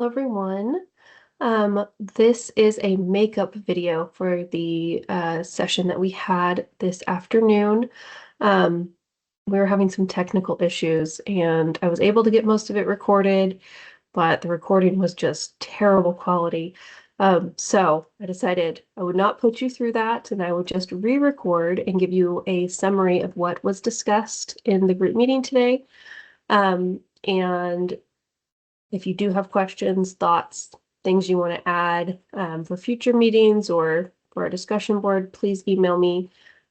Hello everyone. This is a makeup video for the session that we had this afternoon. Um, we were having some technical issues and I was able to get most of it recorded, but the recording was just terrible quality. So I decided I would not put you through that and I would just re-record and give you a summary of what was discussed in the group meeting today. And if you do have questions, thoughts, things you want to add for future meetings or for a discussion board, please email me.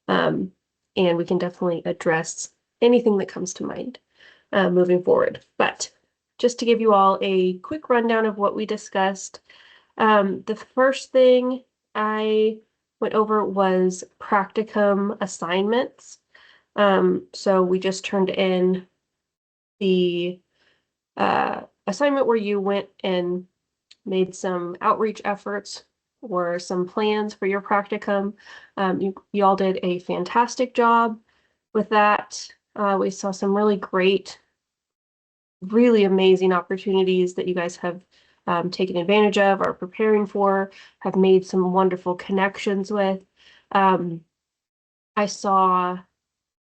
And we can definitely address anything that comes to mind moving forward. But just to give you all a quick rundown of what we discussed, the first thing I went over was practicum assignments. So we just turned in the assignment where you went and made some outreach efforts or some plans for your practicum. You all did a fantastic job with that. We saw some really great, really amazing opportunities that you guys have taken advantage of, are preparing for, have made some wonderful connections with. I saw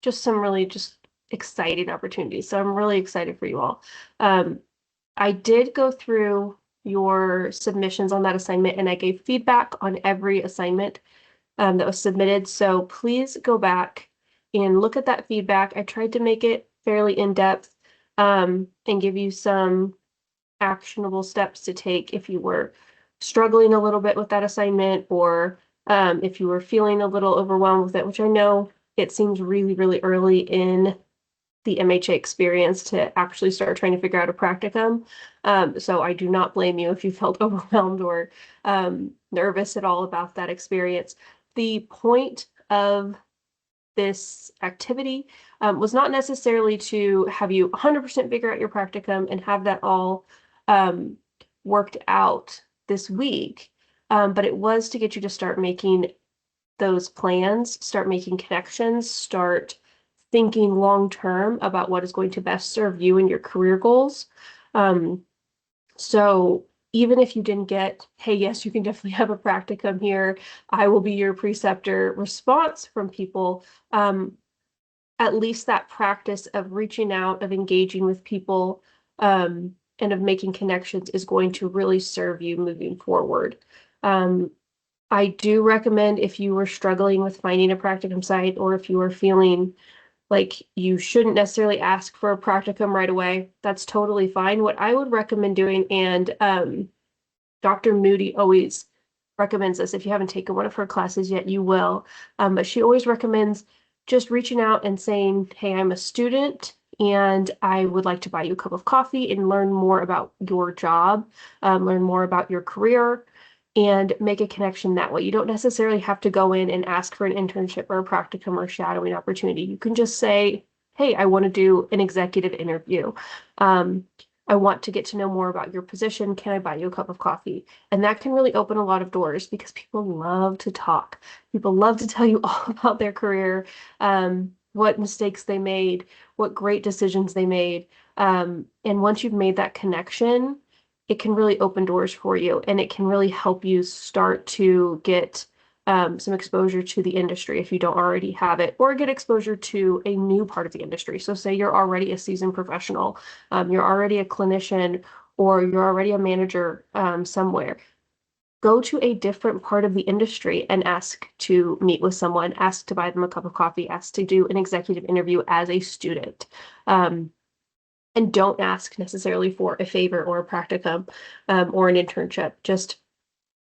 just some really just exciting opportunities. So I'm really excited for you all. I did go through your submissions on that assignment and I gave feedback on every assignment that was submitted. So please go back and look at that feedback. I tried to make it fairly in-depth and give you some actionable steps to take if you were struggling a little bit with that assignment or if you were feeling a little overwhelmed with it, which I know it seems really, really early in the MHA experience to actually start trying to figure out a practicum. So I do not blame you if you felt overwhelmed or nervous at all about that experience. The point of this activity was not necessarily to have you 100% figure out your practicum and have that all worked out this week, but it was to get you to start making those plans, start making connections, start thinking long term about what is going to best serve you and your career goals. So even if you didn't get, hey, yes, you can definitely have a practicum here, I will be your preceptor response from people, at least that practice of reaching out, of engaging with people, and of making connections is going to really serve you moving forward. I do recommend if you were struggling with finding a practicum site or if you are feeling like you shouldn't necessarily ask for a practicum right away, that's totally fine. What I would recommend doing, and Dr. Moody always recommends this, if you haven't taken one of her classes yet, you will. But she always recommends just reaching out and saying, hey, I'm a student and I would like to buy you a cup of coffee and learn more about your job, learn more about your career, and make a connection that way. You don't necessarily have to go in and ask for an internship or a practicum or shadowing opportunity. You can just say, hey, I want to do an executive interview. I want to get to know more about your position. Can I buy you a cup of coffee? And that can really open a lot of doors because people love to talk. People love to tell you all about their career, what mistakes they made, what great decisions they made. And once you've made that connection, it can really open doors for you and it can really help you start to get some exposure to the industry if you don't already have it, or get exposure to a new part of the industry. So say you're already a seasoned professional, you're already a clinician, or you're already a manager somewhere. Go to a different part of the industry and ask to meet with someone, ask to buy them a cup of coffee, ask to do an executive interview as a student. And don't ask necessarily for a favor or a practicum or an internship. Just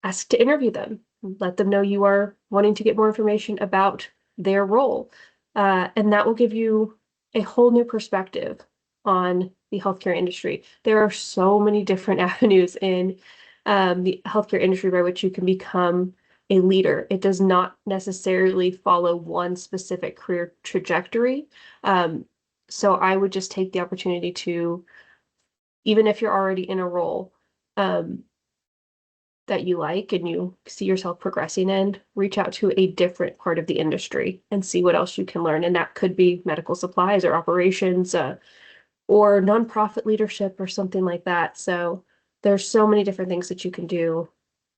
ask to interview them. Let them know you are wanting to get more information about their role. And that will give you a whole new perspective on the healthcare industry. There are so many different avenues in the healthcare industry by which you can become a leader. It does not necessarily follow one specific career trajectory. So I would just take the opportunity to, even if you're already in a role, that you like and you see yourself progressing in, reach out to a different part of the industry and see what else you can learn. And that could be medical supplies or operations, or nonprofit leadership or something like that. So there's so many different things that you can do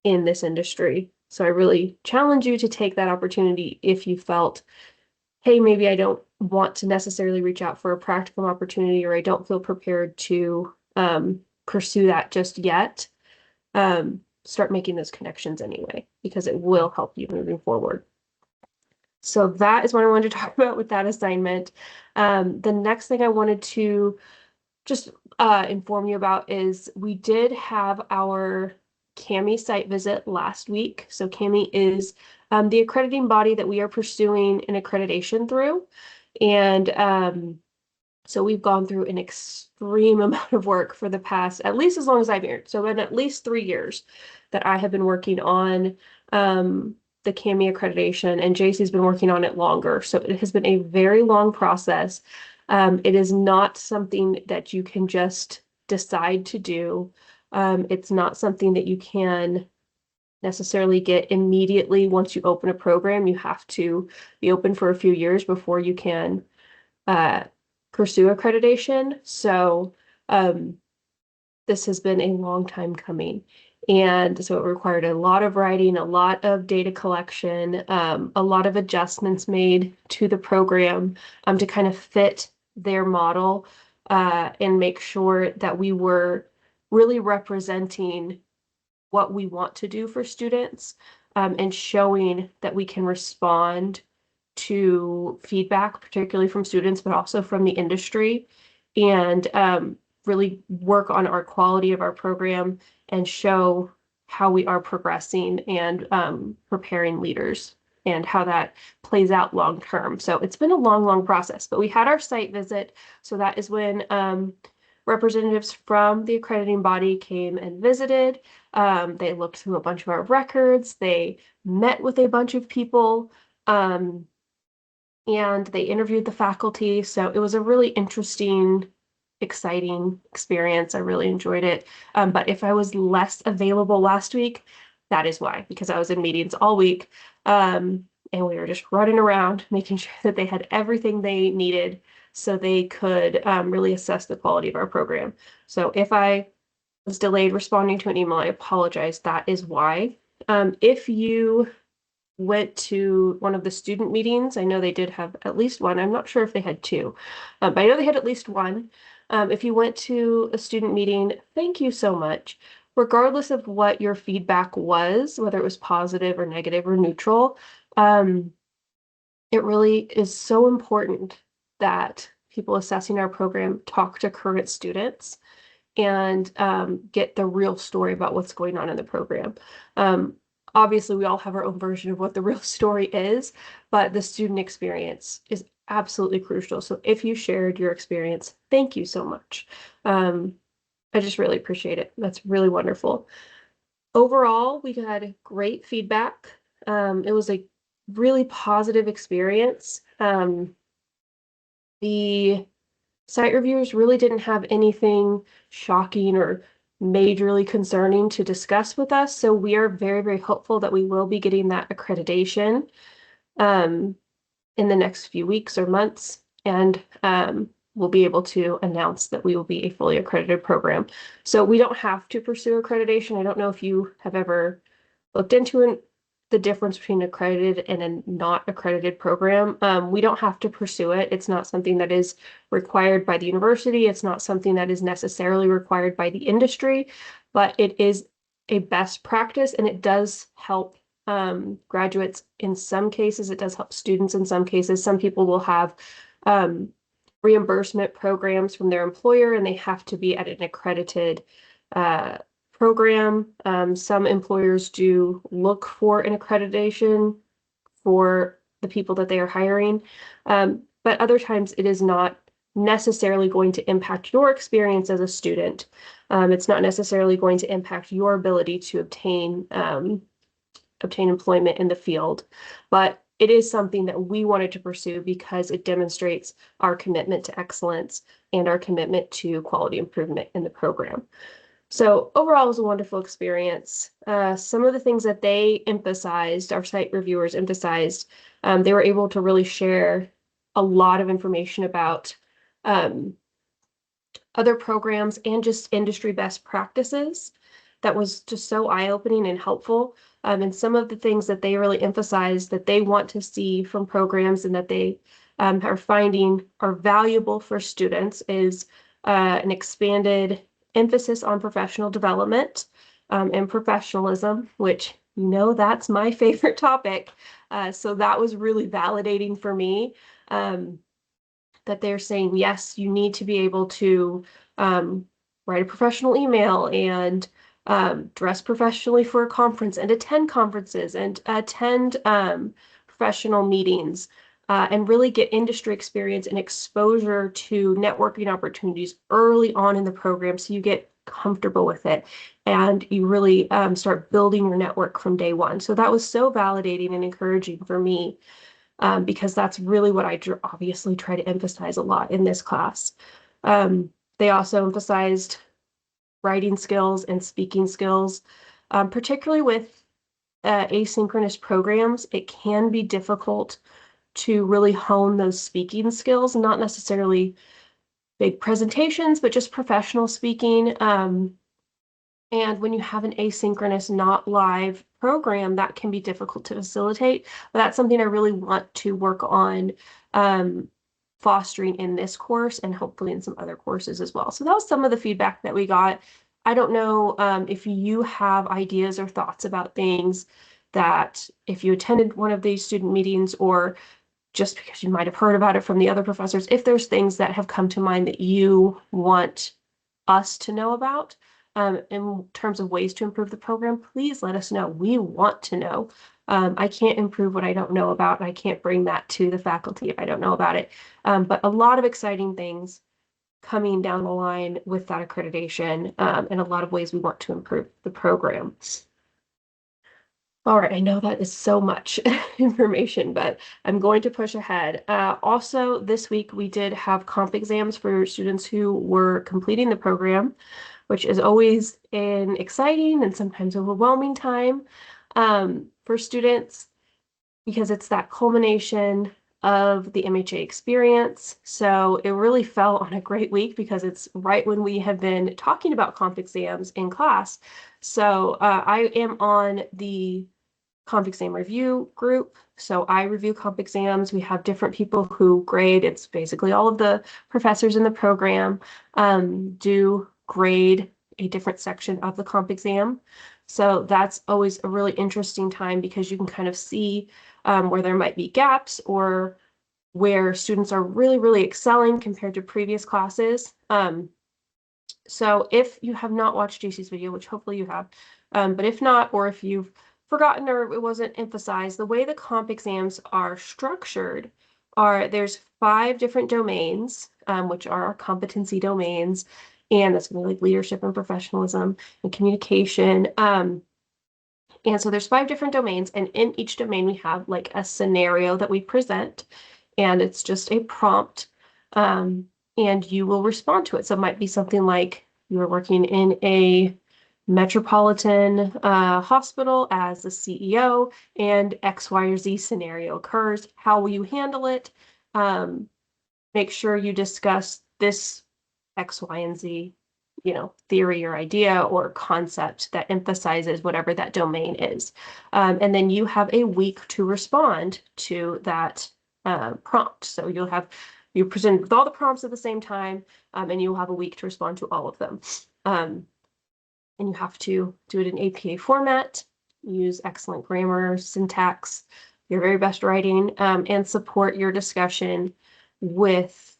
in this industry. So I really challenge you to take that opportunity if you felt, hey, maybe I don't want to necessarily reach out for a practicum opportunity, or I don't feel prepared to pursue that just yet. Start making those connections anyway, because it will help you moving forward. So that is what I wanted to talk about with that assignment. The next thing I wanted to just inform you about is we did have our CAMI site visit last week. So CAMI is the accrediting body that we are pursuing an accreditation through. And so we've gone through an extreme amount of work for the past, at least as long as I've been here. So in at least 3 years that I have been working on the CAMI accreditation, and JC's been working on it longer. So it has been a very long process. It is not something that you can just decide to do. It's not something that you can necessarily get immediately once you open a program. You have to be open for a few years before you can pursue accreditation. So this has been a long time coming. And so it required a lot of writing, a lot of data collection, a lot of adjustments made to the program to kind of fit their model and make sure that we were really representing what we want to do for students and showing that we can respond to feedback, particularly from students, but also from the industry, and really work on our quality of our program and show how we are progressing and preparing leaders and how that plays out long term. So it's been a long, long process, but we had our site visit. So that is when representatives from the accrediting body came and visited. They looked through a bunch of our records. They met with a bunch of people. And they interviewed the faculty. So it was a really interesting, exciting experience. I really enjoyed it. But if I was less available last week, that is why, because I was in meetings all week. And we were just running around, making sure that they had everything they needed so they could really assess the quality of our program. So if I was delayed responding to an email, I apologize. That is why. If you went to one of the student meetings, I know they did have at least one. I'm not sure if they had two, but I know they had at least one. If you went to a student meeting, thank you so much. Regardless of what your feedback was, whether it was positive or negative or neutral, it really is so important that people assessing our program talk to current students and get the real story about what's going on in the program. Obviously, we all have our own version of what the real story is, but the student experience is absolutely crucial. So if you shared your experience, thank you so much. I just really appreciate it. That's really wonderful. Overall, we got great feedback. It was a really positive experience. The site reviewers really didn't have anything shocking or majorly concerning to discuss with us. So we are very, very hopeful that we will be getting that accreditation in the next few weeks or months. And we'll be able to announce that we will be a fully accredited program. So we don't have to pursue accreditation. I don't know if you have ever looked into the difference between accredited and a not accredited program. We don't have to pursue it. It's not something that is required by the university. It's not something that is necessarily required by the industry, but it is a best practice, and it does help graduates in some cases. It does help students in some cases. Some people will have reimbursement programs from their employer, and they have to be at an accredited program. Some employers do look for an accreditation for the people that they are hiring, but other times it is not necessarily going to impact your experience as a student. It's not necessarily going to impact your ability to obtain employment in the field, but it is something that we wanted to pursue because it demonstrates our commitment to excellence and our commitment to quality improvement in the program. So overall, it was a wonderful experience. Some of the things that they emphasized, our site reviewers emphasized, they were able to really share a lot of information about other programs, and just industry best practices. That was just so eye-opening and helpful. And some of the things that they really emphasize that they want to see from programs and that they are finding are valuable for students is an expanded emphasis on professional development and professionalism, which that's my favorite topic. So that was really validating for me. That they're saying, yes, you need to be able to write a professional email and dress professionally for a conference and attend conferences and attend professional meetings and really get industry experience and exposure to networking opportunities early on in the program so you get comfortable with it and you really start building your network from day one. So that was so validating and encouraging for me. Because that's really what I obviously try to emphasize a lot in this class. They also emphasized writing skills and speaking skills, particularly with asynchronous programs. It can be difficult to really hone those speaking skills, not necessarily big presentations, but just professional speaking. And when you have an asynchronous, not live program, that can be difficult to facilitate. But that's something I really want to work on fostering in this course and hopefully in some other courses as well. So that was some of the feedback that we got. I don't know if you have ideas or thoughts about things that if you attended one of these student meetings or just because you might have heard about it from the other professors, if there's things that have come to mind that you want us to know about. In terms of ways to improve the program, please let us know. We want to know. I can't improve what I don't know about, and I can't bring that to the faculty if I don't know about it. But a lot of exciting things coming down the line with that accreditation, and a lot of ways we want to improve the program. All right, I know that is so much information, but I'm going to push ahead. Also, this week we did have comp exams for students who were completing the program, which is always an exciting and sometimes overwhelming time for students because it's that culmination of the MHA experience. So it really fell on a great week because it's right when we have been talking about comp exams in class. So I am on the comp exam review group. So I review comp exams. We have different people who grade. It's basically all of the professors in the program do grade a different section of the comp exam. So that's always a really interesting time because you can kind of see where there might be gaps or where students are really, really excelling compared to previous classes. So if you have not watched JC's video, which hopefully you have, but if not, or if you've forgotten or it wasn't emphasized, the way the comp exams are structured there's 5 different domains, which are our competency domains, and that's going to be like leadership and professionalism and communication. And so there's 5 different domains, and in each domain we have like a scenario that we present, and it's just a prompt, and you will respond to it. So it might be something like you are working in a metropolitan hospital as the CEO and X, Y, or Z scenario occurs. How will you handle it? Make sure you discuss this X, Y, and Z, theory or idea or concept that emphasizes whatever that domain is. And then you have a week to respond to that prompt. So you're presented with all the prompts at the same time, and you'll have a week to respond to all of them. And you have to do it in APA format, use excellent grammar, syntax, your very best writing, and support your discussion with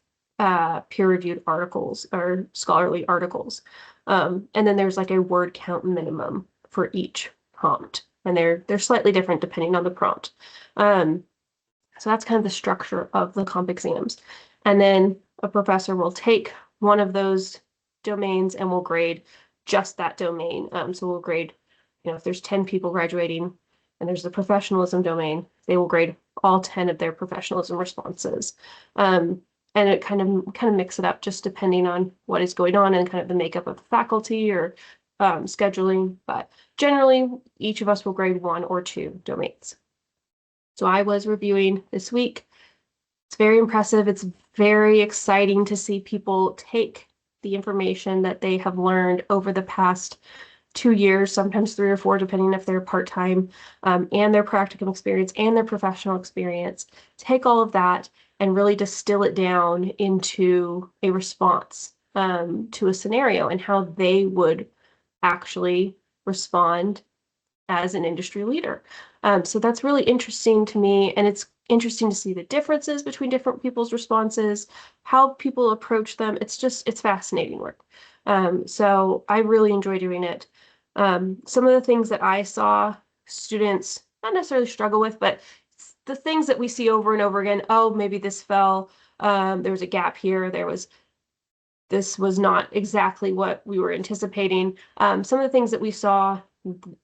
peer-reviewed articles or scholarly articles. And then there's like a word count minimum for each prompt, and they're slightly different depending on the prompt. So that's kind of the structure of the comp exams. And then a professor will take one of those domains and will grade just that domain. So we'll grade, if there's 10 people graduating and there's the professionalism domain, they will grade all 10 of their professionalism responses. And it kind of mix it up just depending on what is going on and kind of the makeup of the faculty or scheduling. But generally, each of us will grade 1 or 2 domains. So I was reviewing this week. It's very impressive. It's very exciting to see people take the information that they have learned over the past 2 years, sometimes 3 or 4, depending if they're part-time, and their practicum experience and their professional experience, take all of that and really distill it down into a response to a scenario and how they would actually respond as an industry leader. So that's really interesting to me, and it's interesting to see the differences between different people's responses, how people approach them. It's fascinating work. So I really enjoy doing it. Some of the things that I saw students not necessarily struggle with, but the things that we see over and over again, oh, maybe this fell, there was a gap here, this was not exactly what we were anticipating. Some of the things that we saw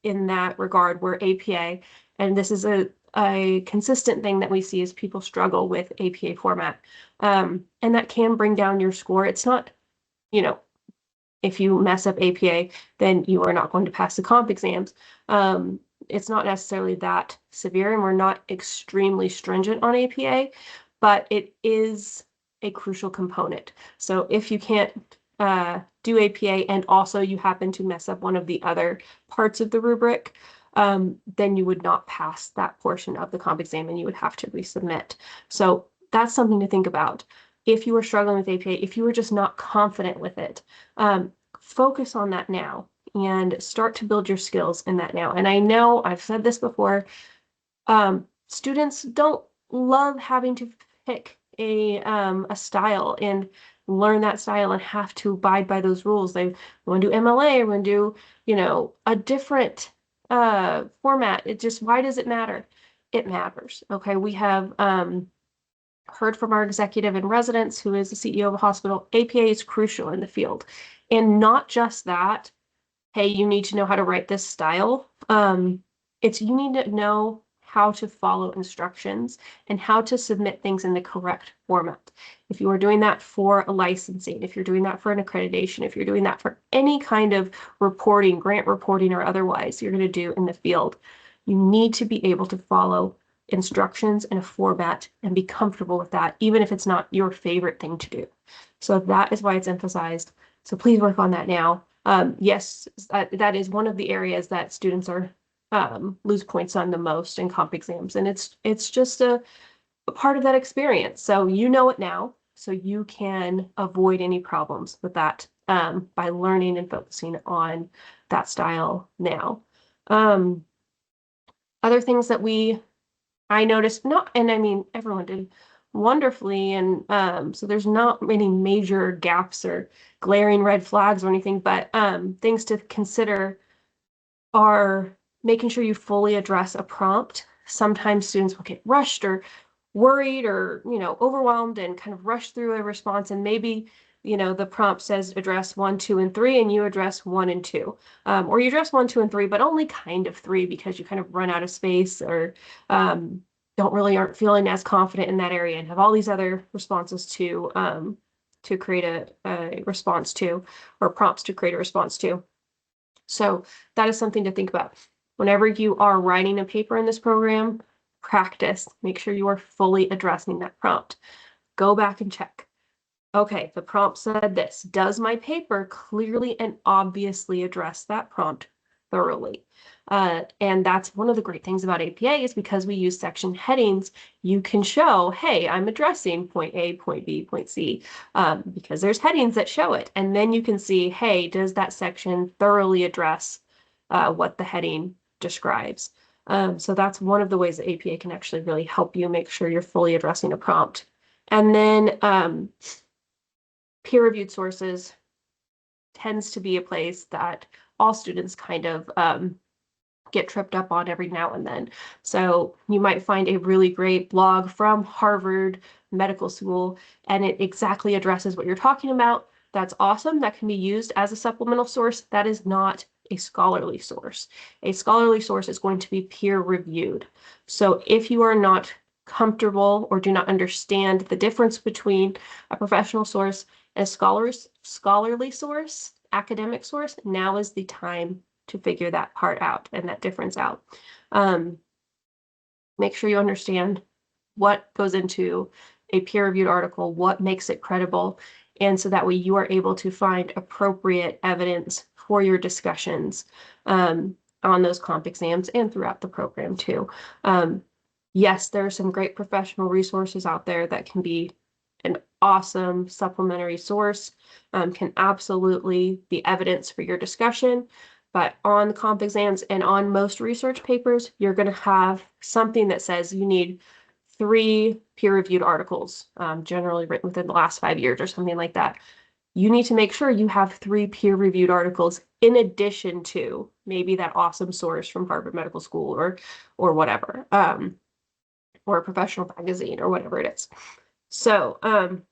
in that regard were APA, and this is a consistent thing that we see is people struggle with APA format, and that can bring down your score. It's not, if you mess up APA, then you are not going to pass the comp exams. It's not necessarily that severe, and we're not extremely stringent on APA, but it is a crucial component. So if you can't do APA and also you happen to mess up one of the other parts of the rubric, then you would not pass that portion of the comp exam and you would have to resubmit. So that's something to think about. If you are struggling with APA, if you are just not confident with it, focus on that now and start to build your skills in that now. And I know I've said this before, students don't love having to pick a style and learn that style and have to abide by those rules. They want to do MLA, want to do, a different format. Why does it matter? It matters. Okay, we have heard from our executive in residence, who is the CEO of a hospital. APA is crucial in the field. And not just that, hey, you need to know how to write this style. You need to know how to follow instructions and how to submit things in the correct format. If you are doing that for a licensing, if you're doing that for an accreditation, if you're doing that for any kind of reporting, grant reporting or otherwise you're going to do in the field, you need to be able to follow instructions in a format and be comfortable with that, even if it's not your favorite thing to do. So that is why it's emphasized. So please work on that now. Yes, that is one of the areas that students are lose points on the most in comp exams, and it's just a part of that experience. So you know it now, so you can avoid any problems with that by learning and focusing on that style now. Other things that I noticed, and I mean, everyone did wonderfully, and so there's not many major gaps or glaring red flags or anything, but things to consider are making sure you fully address a prompt. Sometimes students will get rushed or worried or overwhelmed and kind of rush through a response, and maybe the prompt says address 1, 2, and 3, and you address 1 and 2, or you address 1, 2, and 3, but only kind of 3 because you kind of run out of space or aren't feeling as confident in that area and have all these other responses to create a response to, or prompts to create a response to. So that is something to think about. Whenever you are writing a paper in this program, practice. Make sure you are fully addressing that prompt. Go back and check. Okay, the prompt said this. Does my paper clearly and obviously address that prompt thoroughly? And that's one of the great things about APA is because we use section headings, you can show, hey, I'm addressing point A, point B, point C, because there's headings that show it. And then you can see, hey, does that section thoroughly address what the heading describes? So that's one of the ways that APA can actually really help you make sure you're fully addressing a prompt. And then peer-reviewed sources tends to be a place that all students kind of get tripped up on every now and then. So you might find a really great blog from Harvard Medical School, and it exactly addresses what you're talking about. That's awesome. That can be used as a supplemental source. That is not a scholarly source. A scholarly source is going to be peer-reviewed. So if you are not comfortable or do not understand the difference between a professional source and a scholarly source, academic source, now is the time to figure that part out and that difference out. Make sure you understand what goes into a peer-reviewed article, what makes it credible, And so that way you are able to find appropriate evidence for your discussions on those comp exams and throughout the program too. Yes, there are some great professional resources out there that can be an awesome supplementary source, can absolutely be evidence for your discussion. But on comp exams and on most research papers, you're going to have something that says you need 3 peer-reviewed articles, generally written within the last 5 years or something like that. You need to make sure you have 3 peer-reviewed articles in addition to maybe that awesome source from Harvard Medical School or whatever, or a professional magazine or whatever it is. So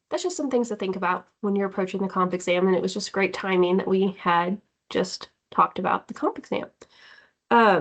that's just some things to think about when you're approaching the comp exam. And it was just great timing that we had just talked about the comp exam.